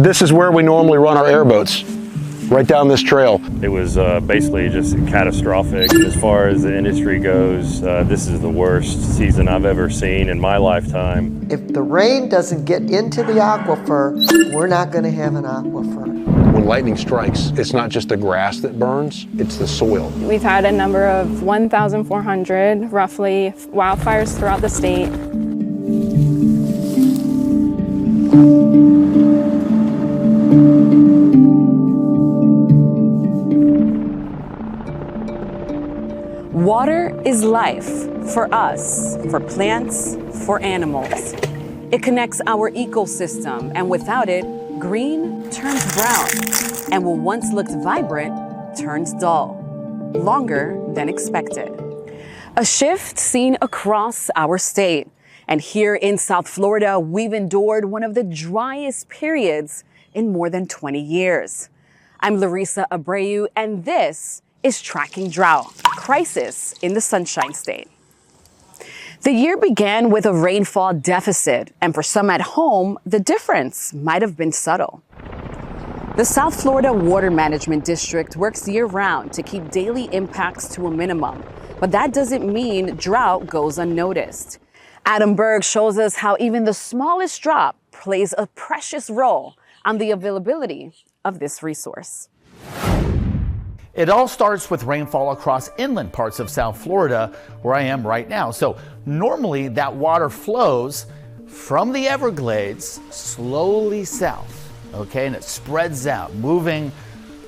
This is where we normally run our airboats, right down this trail. It was basically just catastrophic. As far as the industry goes, this is the worst season I've ever seen in my lifetime. If the rain doesn't get into the aquifer, we're not going to have an aquifer. When lightning strikes, it's not just the grass that burns, it's the soil. We've had a number of 1,400, roughly, wildfires throughout the state. Water is life for us, for plants, for animals. It connects our ecosystem, and without it, green turns brown, and what once looked vibrant turns dull, longer than expected. A shift seen across our state. And here in South Florida, we've endured one of the driest periods in more than 20 years. I'm Larissa Abreu, and this is Tracking Drought, Crisis in the Sunshine State. The year began with a rainfall deficit, and for some at home, the difference might have been subtle. The South Florida Water Management District works year-round to keep daily impacts to a minimum, but that doesn't mean drought goes unnoticed. Adam Berg shows us how even the smallest drop plays a precious role on the availability of this resource. It all starts with rainfall across inland parts of South Florida, where I am right now. So normally that water flows from the Everglades slowly south, okay? And it spreads out, moving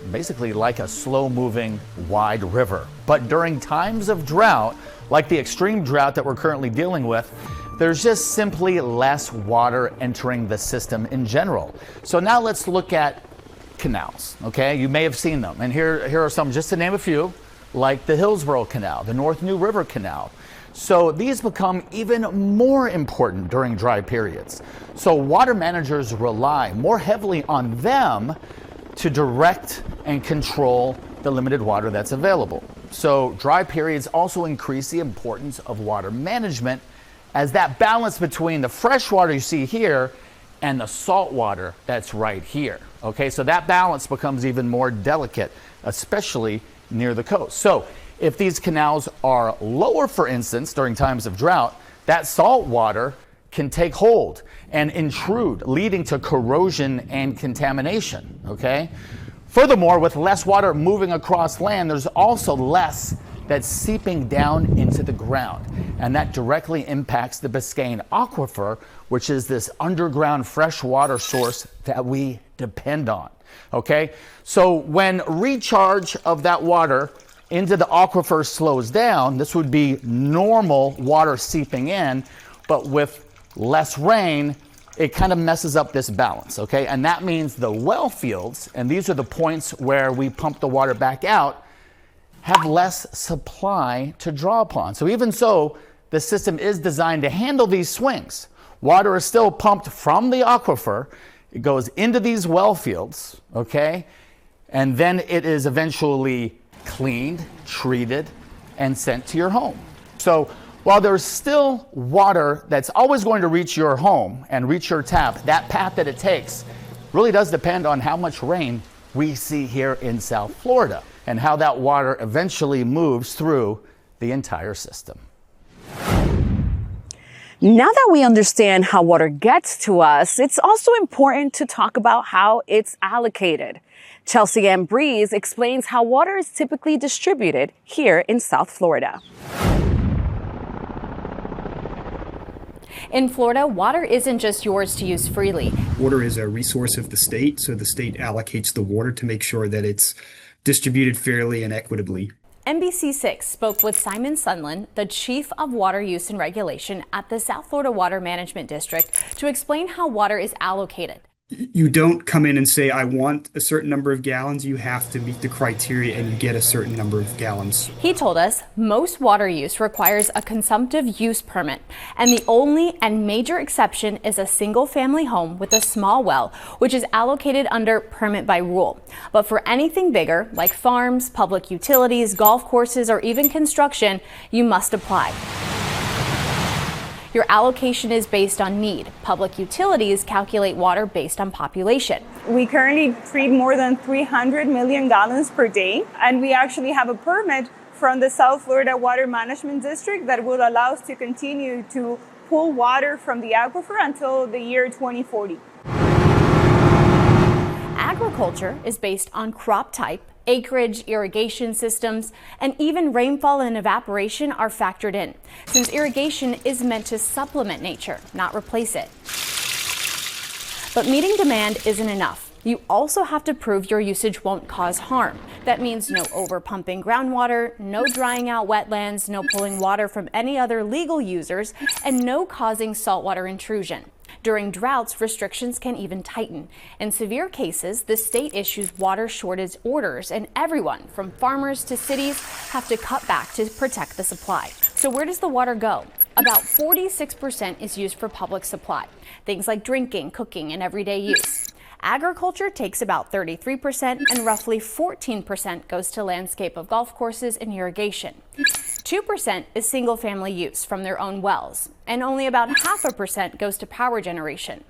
basically like a slow-moving wide river. But during times of drought, like the extreme drought that we're currently dealing with, there's just simply less water entering the system in general. So now let's look at canals, okay? You may have seen them. And here are some, just to name a few, like the Hillsborough Canal, the North New River Canal. So these become even more important during dry periods. So water managers rely more heavily on them to direct and control the limited water that's available. So dry periods also increase the importance of water management, as that balance between the fresh water you see here and the salt water that's right here. Okay, so that balance becomes even more delicate, especially near the coast. So if these canals are lower, for instance, during times of drought, that salt water can take hold and intrude, leading to corrosion and contamination, okay? Furthermore, with less water moving across land, there's also less that's seeping down into the ground. And that directly impacts the Biscayne aquifer, which is this underground fresh water source that we depend on, okay? So when recharge of that water into the aquifer slows down, this would be normal water seeping in, but with less rain, it kind of messes up this balance, okay? And that means the well fields, and these are the points where we pump the water back out, have less supply to draw upon. So even so, the system is designed to handle these swings. Water is still pumped from the aquifer, it goes into these well fields, okay? And then it is eventually cleaned, treated, and sent to your home. So while there's still water that's always going to reach your home and reach your tap, that path that it takes really does depend on how much rain we see here in South Florida and how that water eventually moves through the entire system. Now that we understand how water gets to us, it's also important to talk about how it's allocated. Chelsea Ann Breeze explains how water is typically distributed here in South Florida. In Florida, water isn't just yours to use freely. Water is a resource of the state, so the state allocates the water to make sure that it's distributed fairly and equitably. NBC6 spoke with Simon Sunland, the Chief of Water Use and Regulation at the South Florida Water Management District, to explain how water is allocated. You don't come in and say, I want a certain number of gallons. You have to meet the criteria and you get a certain number of gallons. He told us most water use requires a consumptive use permit, and the only and major exception is a single-family home with a small well, which is allocated under permit by rule. But for anything bigger, like farms, public utilities, golf courses, or even construction, you must apply. Your allocation is based on need. Public utilities calculate water based on population. We currently treat more than 300 million gallons per day, and we actually have a permit from the South Florida Water Management District that will allow us to continue to pull water from the aquifer until the year 2040. Agriculture is based on crop type, acreage, irrigation systems, and even rainfall and evaporation are factored in, since irrigation is meant to supplement nature, not replace it. But meeting demand isn't enough. You also have to prove your usage won't cause harm. That means no over-pumping groundwater, no drying out wetlands, no pulling water from any other legal users, and no causing saltwater intrusion. During droughts, restrictions can even tighten. In severe cases, the state issues water shortage orders, and everyone, from farmers to cities, have to cut back to protect the supply. So where does the water go? About 46% is used for public supply, things like drinking, cooking, and everyday use. Agriculture takes about 33%, and roughly 14% goes to landscape of golf courses and irrigation. 2% is single-family use from their own wells, and only about 0.5% goes to power generation.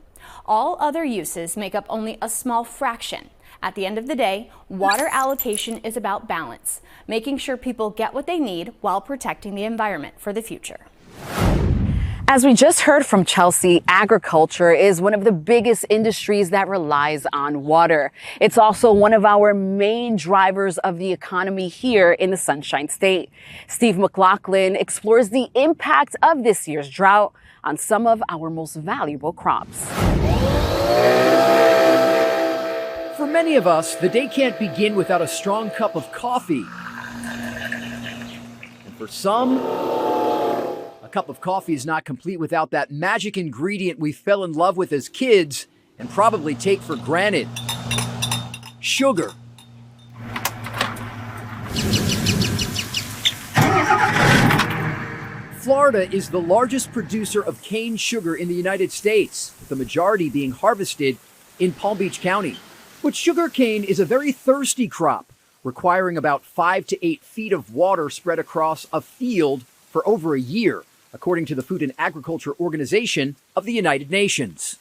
All other uses make up only a small fraction. At the end of the day, water allocation is about balance, making sure people get what they need while protecting the environment for the future. As we just heard from Chelsea, agriculture is one of the biggest industries that relies on water. It's also one of our main drivers of the economy here in the Sunshine State. Steve McLaughlin explores the impact of this year's drought on some of our most valuable crops. For many of us, the day can't begin without a strong cup of coffee. And for some, a cup of coffee is not complete without that magic ingredient we fell in love with as kids and probably take for granted: sugar. Florida is the largest producer of cane sugar in the United States, with the majority being harvested in Palm Beach County. But sugar cane is a very thirsty crop, requiring about 5 to 8 feet of water spread across a field for over a year, according to the Food and Agriculture Organization of the United Nations.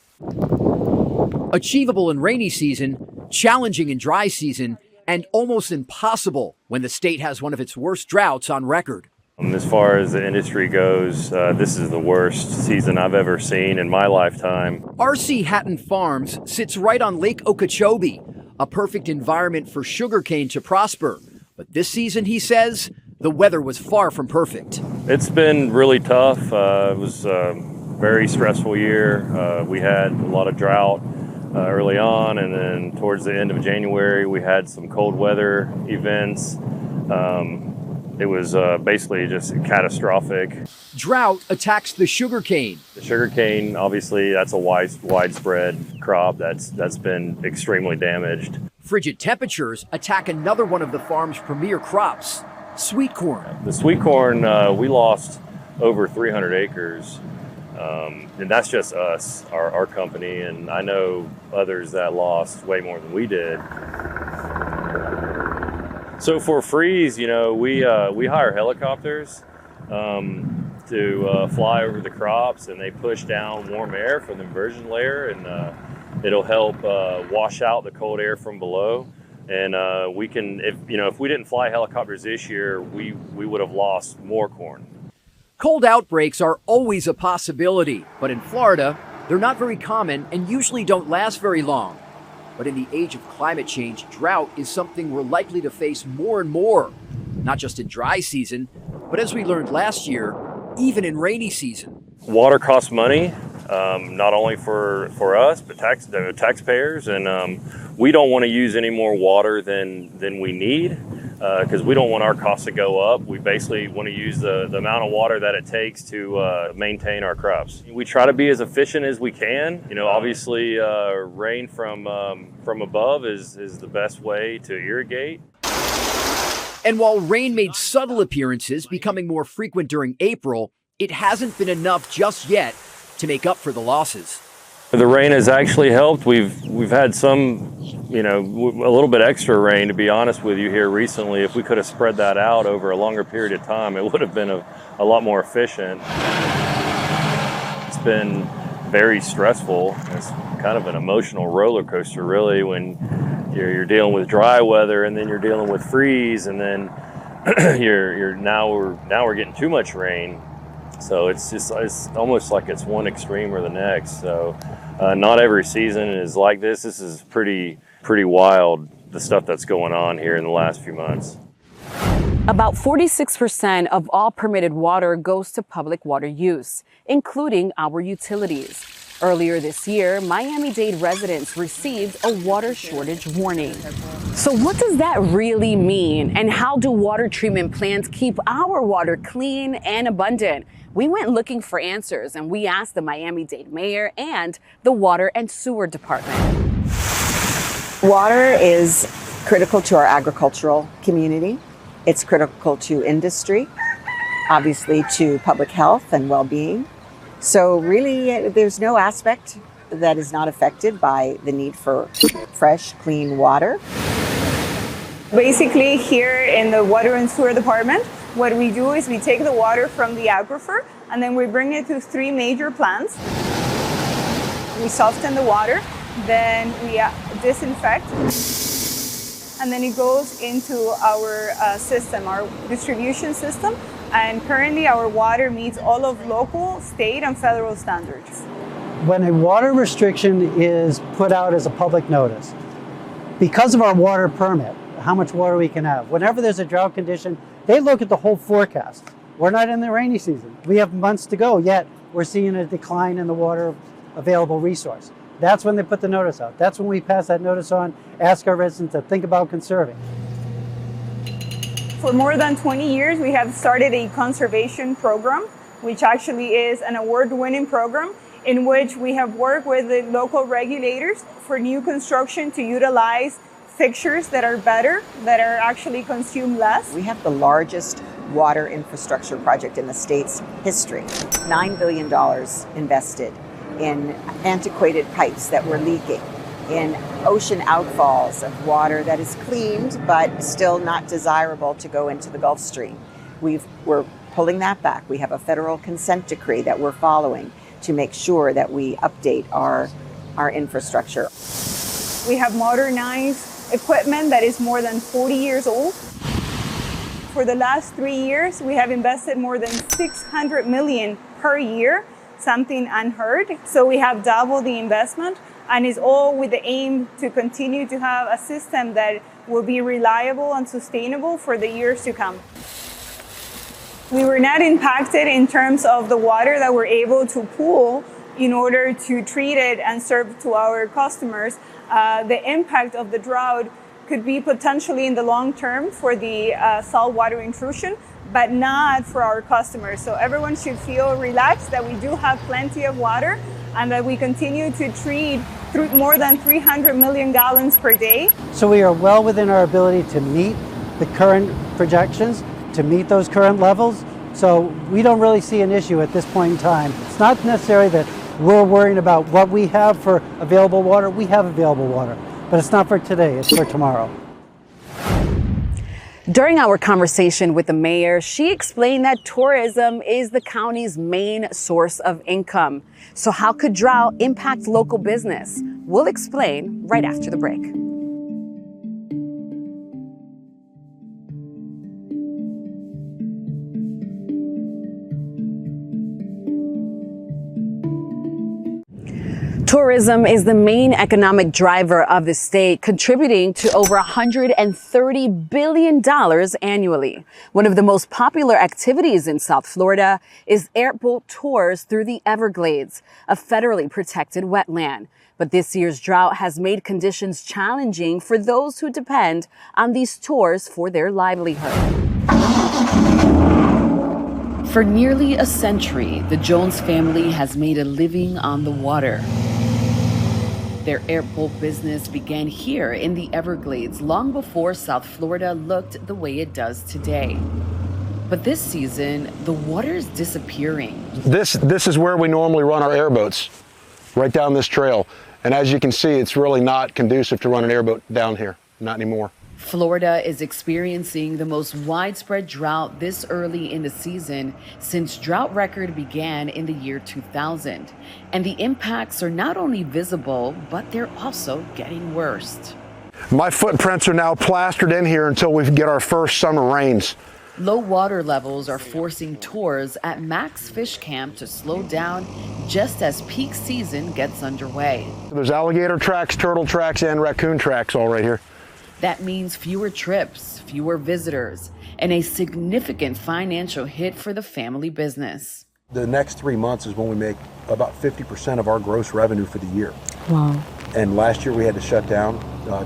Achievable in rainy season, challenging in dry season, and almost impossible when the state has one of its worst droughts on record. As far as the industry goes, this is the worst season I've ever seen in my lifetime. R.C. Hatton Farms sits right on Lake Okeechobee, a perfect environment for sugarcane to prosper. But this season, he says, the weather was far from perfect. It's been really tough. It was a very stressful year. We had a lot of drought early on, and then towards the end of January, we had some cold weather events. It was basically just catastrophic. Drought attacks the sugarcane. The sugarcane, obviously, that's a widespread crop that's been extremely damaged. Frigid temperatures attack another one of the farm's premier crops: sweet corn. The sweet corn, we lost over 300 acres, and that's just us, our company, and I know others that lost way more than we did. So for freeze, we hire helicopters to fly over the crops, and they push down warm air from the inversion layer, and it'll help wash out the cold air from below. And we can, if we didn't fly helicopters this year, we would have lost more corn. Cold outbreaks are always a possibility, but in Florida, they're not very common and usually don't last very long. But in the age of climate change, drought is something we're likely to face more and more, not just in dry season, but as we learned last year, even in rainy season. Water costs money, not only for us, but taxpayers, and we don't want to use any more water than we need, because we don't want our costs to go up. We basically want to use the amount of water that it takes to maintain our crops. We try to be as efficient as we can. Obviously, rain from above is the best way to irrigate. And while rain made subtle appearances, becoming more frequent during April, it hasn't been enough just yet to make up for the losses. The rain has actually helped. We've had some, a little bit extra rain, to be honest with you, here recently. If we could have spread that out over a longer period of time, it would have been a lot more efficient. been very stressful. It's kind of an emotional roller coaster, really, when you're dealing with dry weather, and then you're dealing with freeze, and then now we're getting too much rain. So it's almost like it's one extreme or the next. So not every season is like this. This is pretty wild, the stuff that's going on here in the last few months. About 46% of all permitted water goes to public water use, including our utilities. Earlier this year, Miami-Dade residents received a water shortage warning. So what does that really mean? And how do water treatment plants keep our water clean and abundant? We went looking for answers, and we asked the Miami-Dade mayor and the Water and Sewer Department. Water is critical to our agricultural community. It's critical to industry, obviously to public health and well-being. So really, there's no aspect that is not affected by the need for fresh, clean water. Basically, here in the Water and Sewer Department, what we do is we take the water from the aquifer and then we bring it to 3 major plants. We soften the water, then we disinfect, and then it goes into our system, our distribution system. And currently our water meets all of local, state, and federal standards. When a water restriction is put out as a public notice, because of our water permit, how much water we can have, whenever there's a drought condition, they look at the whole forecast. We're not in the rainy season. We have months to go, yet we're seeing a decline in the water available resource. That's when they put the notice out. That's when we pass that notice on, ask our residents to think about conserving. For more than 20 years, we have started a conservation program, which actually is an award-winning program in which we have worked with the local regulators for new construction to utilize fixtures that are better, that are actually consumed less. We have the largest water infrastructure project in the state's history. $9 billion invested in antiquated pipes that were leaking, in ocean outfalls of water that is cleaned but still not desirable to go into the Gulf Stream. We're pulling that back. We have a federal consent decree that we're following to make sure that we update our infrastructure. We have modernized equipment that is more than 40 years old. For the last 3 years, we have invested more than $600 million per year, something unheard. So we have doubled the investment, and it's all with the aim to continue to have a system that will be reliable and sustainable for the years to come. We were not impacted in terms of the water that we're able to pool in order to treat it and serve to our customers. The impact of the drought could be potentially in the long term for the saltwater intrusion, but not for our customers. So everyone should feel relaxed that we do have plenty of water and that we continue to treat through more than 300 million gallons per day. So we are well within our ability to meet the current projections, to meet those current levels. So we don't really see an issue at this point in time. It's not necessarily that we're worrying about what we have for available water. We have available water, but it's not for today, it's for tomorrow. During our conversation with the mayor, she explained that tourism is the county's main source of income. So how could drought impact local business? We'll explain right after the break. Tourism is the main economic driver of the state, contributing to over $130 billion annually. One of the most popular activities in South Florida is airboat tours through the Everglades, a federally protected wetland. But this year's drought has made conditions challenging for those who depend on these tours for their livelihood. For nearly a century, the Jones family has made a living on the water. Their airboat business began here in the Everglades long before South Florida looked the way it does today. But this season, the water is disappearing. This is where we normally run our airboats, right down this trail. And as you can see, it's really not conducive to run an airboat down here, not anymore. Florida is experiencing the most widespread drought this early in the season since drought record began in the year 2000. And the impacts are not only visible, but they're also getting worse. My footprints are now plastered in here until we get our first summer rains. Low water levels are forcing tours at Max Fish Camp to slow down just as peak season gets underway. There's alligator tracks, turtle tracks, and raccoon tracks all right here. That means fewer trips, fewer visitors, and a significant financial hit for the family business. The next 3 months is when we make about 50% of our gross revenue for the year. Wow. And last year we had to shut down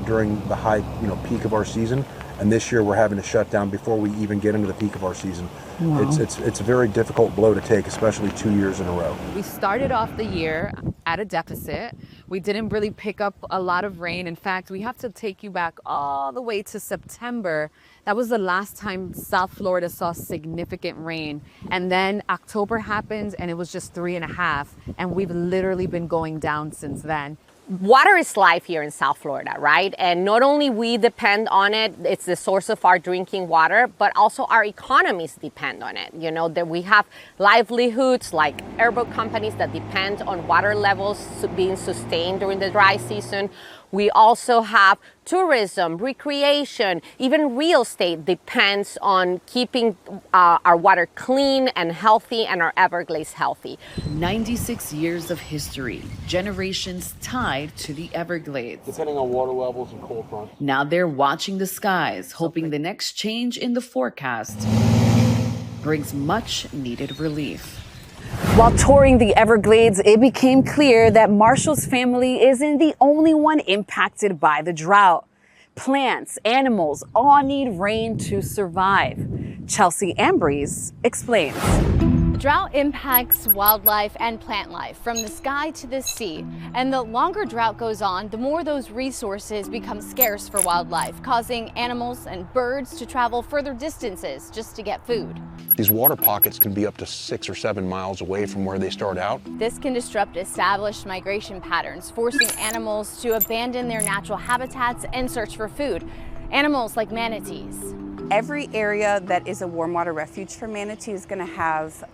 during the high, peak of our season. And this year we're having to shut down before we even get into the peak of our season. Wow. It's a very difficult blow to take, especially 2 years in a row. We started off the year at a deficit. We didn't really pick up a lot of rain. In fact, we have to take you back all the way to September. That was the last time South Florida saw significant rain. And then October happened and it was just 3.5. And we've literally been going down since then. Water is life here in South Florida, right? And not only we depend on it, it's the source of our drinking water, but also our economies depend on it. That we have livelihoods like airboat companies that depend on water levels being sustained during the dry season. We also have tourism, recreation, even real estate depends on keeping our water clean and healthy and our Everglades healthy. 96 years of history, generations tied to the Everglades. Depending on water levels and cold fronts. Now they're watching the skies, hoping the next change in the forecast brings much needed relief. While touring the Everglades, it became clear that Marshall's family isn't the only one impacted by the drought. Plants, animals all need rain to survive. Chelsea Ambries explains. Drought impacts wildlife and plant life from the sky to the sea. And the longer drought goes on, the more those resources become scarce for wildlife, causing animals and birds to travel further distances just to get food. These water pockets can be up to 6 or 7 miles away from where they start out. This can disrupt established migration patterns, forcing animals to abandon their natural habitats and search for food. Animals like manatees. Every area that is a warm water refuge for manatee is going to have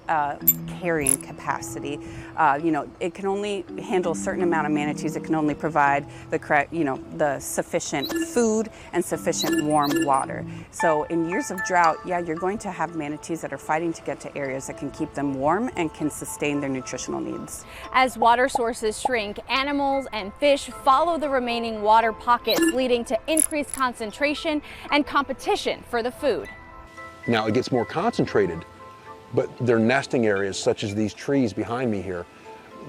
carrying capacity. It can only handle a certain amount of manatees. It can only provide the correct, the sufficient food and sufficient warm water. So in years of drought, you're going to have manatees that are fighting to get to areas that can keep them warm and can sustain their nutritional needs. As water sources shrink, animals and fish follow the remaining water pockets, leading to increased concentration and competition for the food. Now it gets more concentrated, but their nesting areas, such as these trees behind me here,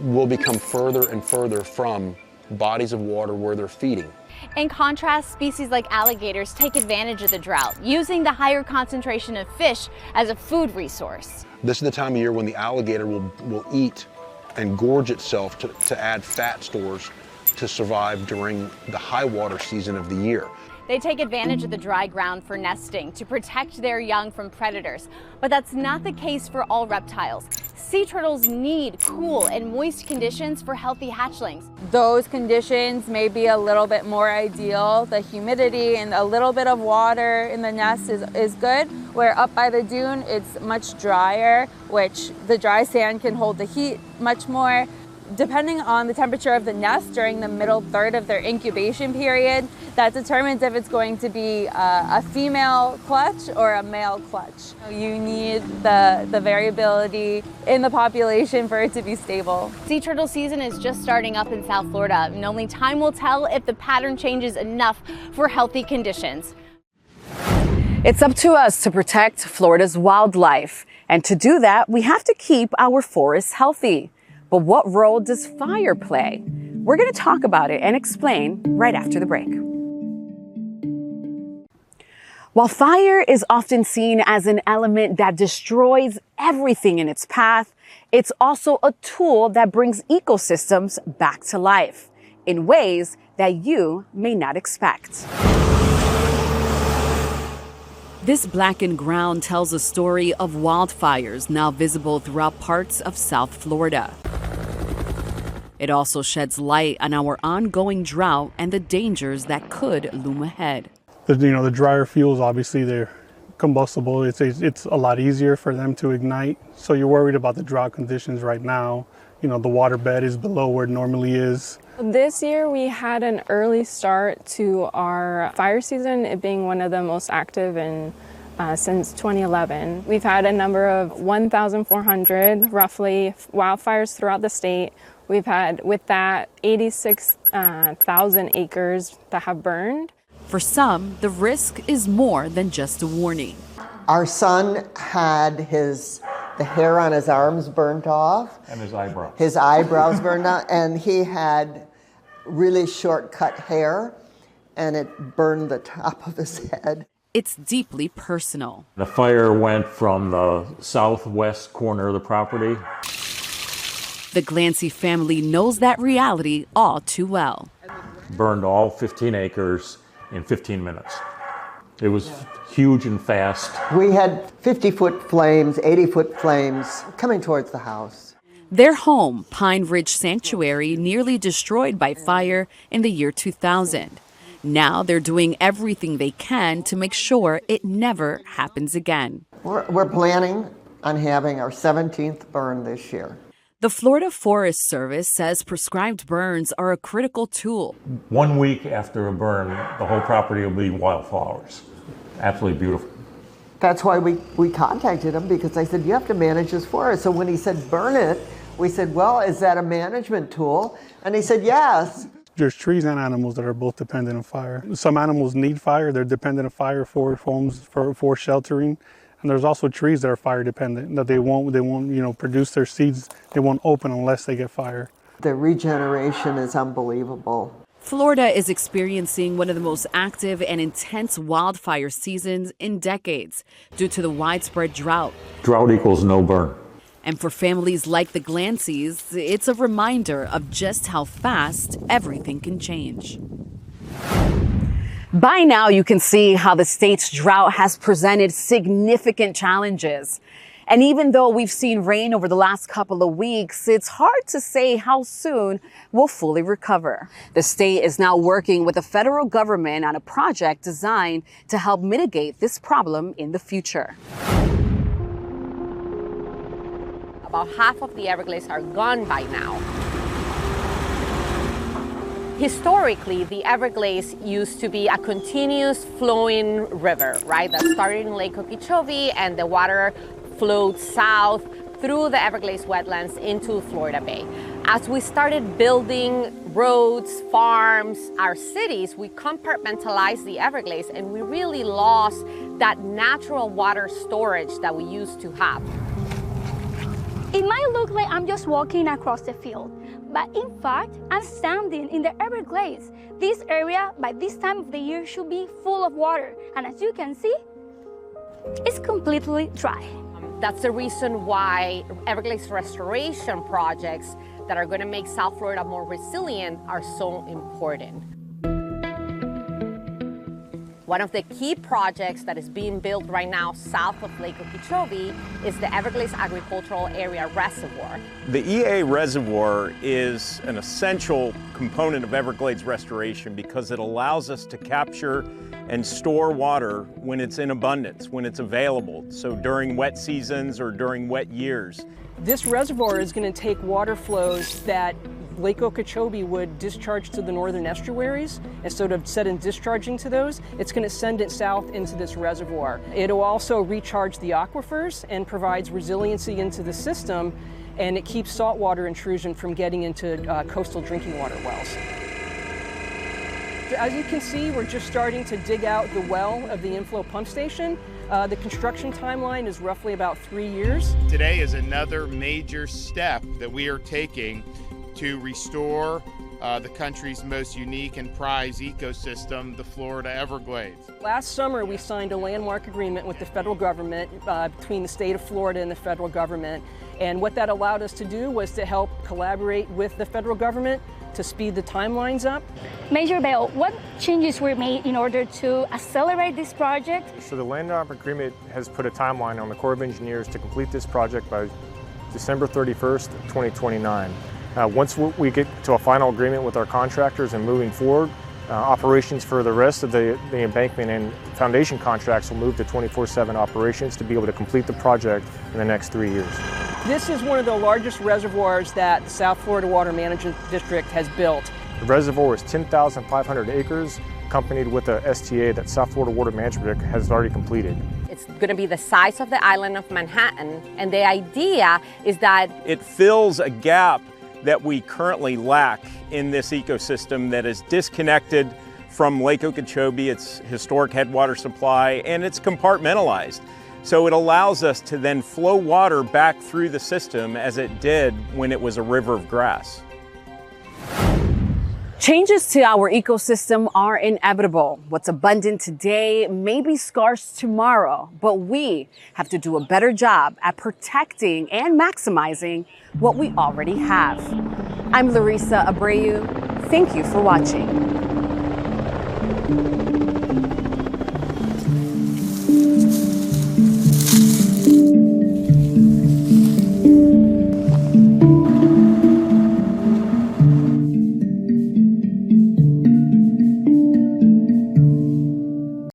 will become further and further from bodies of water where they're feeding. In contrast, species like alligators take advantage of the drought, using the higher concentration of fish as a food resource. This is the time of year when the alligator will eat and gorge itself to add fat stores to survive during the high water season of the year. They take advantage of the dry ground for nesting to protect their young from predators. But that's not the case for all reptiles. Sea turtles need cool and moist conditions for healthy hatchlings. Those conditions may be a little bit more ideal. The humidity and a little bit of water in the nest is good. Where up by the dune, it's much drier, which the dry sand can hold the heat much more. Depending on the temperature of the nest during the middle third of their incubation period, that determines if it's going to be a female clutch or a male clutch. You need the variability in the population for it to be stable. Sea turtle season is just starting up in South Florida, and only time will tell if the pattern changes enough for healthy conditions. It's up to us to protect Florida's wildlife. And to do that, we have to keep our forests healthy. But what role does fire play? We're going to talk about it and explain right after the break. While fire is often seen as an element that destroys everything in its path, it's also a tool that brings ecosystems back to life in ways that you may not expect. This blackened ground tells a story of wildfires now visible throughout parts of South Florida. It also sheds light on our ongoing drought and the dangers that could loom ahead. The drier fuels, obviously, they're combustible. It's a lot easier for them to ignite. So you're worried about the drought conditions right now. The water bed is below where it normally is. This year we had an early start to our fire season, it being one of the most active since 2011. We've had a number of 1,400 roughly wildfires throughout the state. We've had, with that, 86,000 acres that have burned. For some, the risk is more than just a warning. Our son had the hair on his arms burnt off. And his eyebrows. His eyebrows burned off, and he had really short cut hair, and it burned the top of his head. It's deeply personal. The fire went from the southwest corner of the property. The Glancy family knows that reality all too well. Burned all 15 acres in 15 minutes. It was huge and fast. We had 50-foot flames, 80-foot flames coming towards the house. Their home, Pine Ridge Sanctuary, nearly destroyed by fire in the year 2000. Now they're doing everything they can to make sure it never happens again. We're planning on having our 17th burn this year. The Florida Forest Service says prescribed burns are a critical tool. 1 week after a burn, the whole property will be wildflowers. Absolutely beautiful. That's why we contacted him, because I said, you have to manage this forest. So when he said burn it, we said, well, is that a management tool? And he said, yes. There's trees and animals that are both dependent on fire. Some animals need fire. They're dependent on fire for homes, for sheltering. And there's also trees that are fire dependent, that they won't produce their seeds. They won't open unless they get fire. The regeneration is unbelievable. Florida is experiencing one of the most active and intense wildfire seasons in decades due to the widespread drought. Drought equals no burn. And for families like the Glancys, it's a reminder of just how fast everything can change. By now, you can see how the state's drought has presented significant challenges. And even though we've seen rain over the last couple of weeks, it's hard to say how soon we'll fully recover. The state is now working with the federal government on a project designed to help mitigate this problem in the future. About half of the Everglades are gone by now. Historically, the Everglades used to be a continuous flowing river, right? That started in Lake Okeechobee, and the water flowed south through the Everglades wetlands into Florida Bay. As we started building roads, farms, our cities, we compartmentalized the Everglades, and we really lost that natural water storage that we used to have. It might look like I'm just walking across the field, but in fact, I'm standing in the Everglades. This area, by this time of the year, should be full of water. And as you can see, it's completely dry. That's the reason why Everglades restoration projects that are going to make South Florida more resilient are so important. One of the key projects that is being built right now south of Lake Okeechobee is the Everglades Agricultural Area Reservoir. The EA Reservoir is an essential component of Everglades restoration because it allows us to capture and store water when it's in abundance, when it's available, so during wet seasons or during wet years. This reservoir is going to take water flows that Lake Okeechobee would discharge to the northern estuaries. Instead of discharging to those, it's going to send it south into this reservoir. It'll also recharge the aquifers and provides resiliency into the system, and it keeps saltwater intrusion from getting into coastal drinking water wells. As you can see, we're just starting to dig out the well of the inflow pump station. The construction timeline is roughly about 3 years. Today is another major step that we are taking to restore the country's most unique and prized ecosystem, the Florida Everglades. Last summer, we signed a landmark agreement with the federal government between the state of Florida and the federal government. And what that allowed us to do was to help collaborate with the federal government to speed the timelines up. Major Bell, what changes were made in order to accelerate this project? So the landmark agreement has put a timeline on the Corps of Engineers to complete this project by December 31st, 2029. Once we get to a final agreement with our contractors and moving forward, Operations for the rest of the embankment and foundation contracts will move to 24/7 operations to be able to complete the project in the next 3 years. This is one of the largest reservoirs that the South Florida Water Management District has built. The reservoir is 10,500 acres, accompanied with a STA that South Florida Water Management has already completed. It's going to be the size of the island of Manhattan, and the idea is that it fills a gap that we currently lack in this ecosystem that is disconnected from Lake Okeechobee, its historic headwater supply, and it's compartmentalized. So it allows us to then flow water back through the system as it did when it was a river of grass. Changes to our ecosystem are inevitable. What's abundant today may be scarce tomorrow, but we have to do a better job at protecting and maximizing what we already have. I'm Larissa Abreu. Thank you for watching.